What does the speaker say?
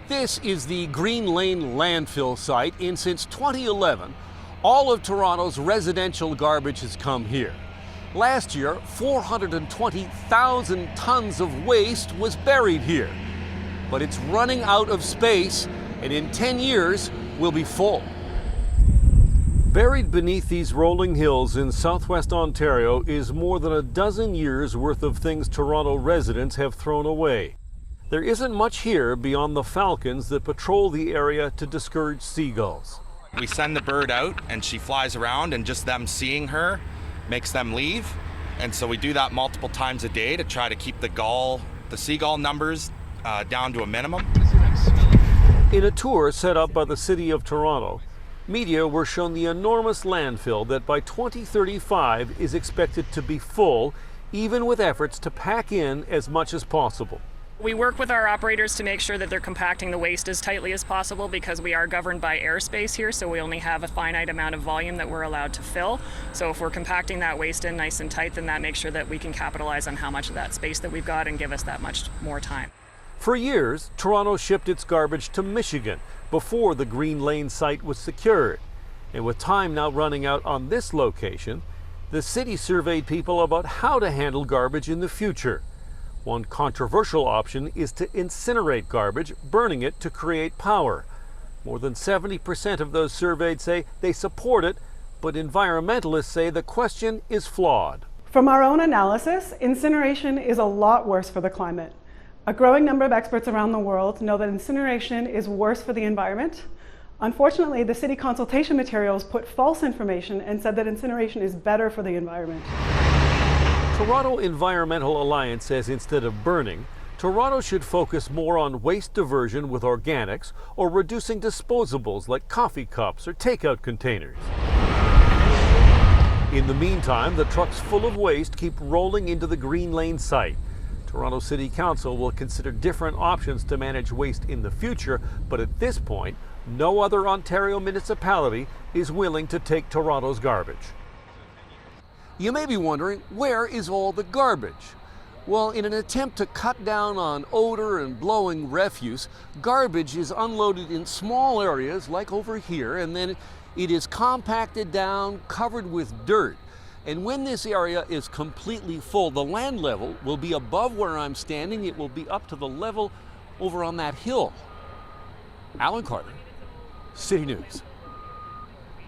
This is the Green Lane landfill site, and since 2011, all of Toronto's residential garbage has come here. Last year, 420,000 tons of waste was buried here. But it's running out of space, and in 10 years will be full. Buried beneath these rolling hills in southwest Ontario is more than a dozen years' worth of things Toronto residents have thrown away. There isn't much here beyond the falcons that patrol the area to discourage seagulls. We send the bird out and she flies around, and just them seeing her makes them leave. And so we do that multiple times a day to try to keep the seagull numbers down to a minimum. In a tour set up by the City of Toronto, media were shown the enormous landfill that by 2035 is expected to be full, even with efforts to pack in as much as possible. We work with our operators to make sure that they're compacting the waste as tightly as possible, because we are governed by airspace here, so we only have a finite amount of volume that we're allowed to fill. So if we're compacting that waste in nice and tight, then that makes sure that we can capitalize on how much of that space that we've got and give us that much more time. For years, Toronto shipped its garbage to Michigan before the Green Lane site was secured. And with time now running out on this location, the city surveyed people about how to handle garbage in the future. One controversial option is to incinerate garbage, burning it to create power. More than 70% of those surveyed say they support it, but environmentalists say the question is flawed. From our own analysis, incineration is a lot worse for the climate. A growing number of experts around the world know that incineration is worse for the environment. Unfortunately, the city consultation materials put false information and said that incineration is better for the environment. Toronto Environmental Alliance says instead of burning, Toronto should focus more on waste diversion with organics or reducing disposables like coffee cups or takeout containers. In the meantime, the trucks full of waste keep rolling into the Green Lane site. Toronto City Council will consider different options to manage waste in the future, but at this point, no other Ontario municipality is willing to take Toronto's garbage. You may be wondering, where is all the garbage? Well, in an attempt to cut down on odor and blowing refuse, garbage is unloaded in small areas like over here, and then it is compacted down, covered with dirt. And when this area is completely full, the land level will be above where I'm standing. It will be up to the level over on that hill. Alan Carter, City News.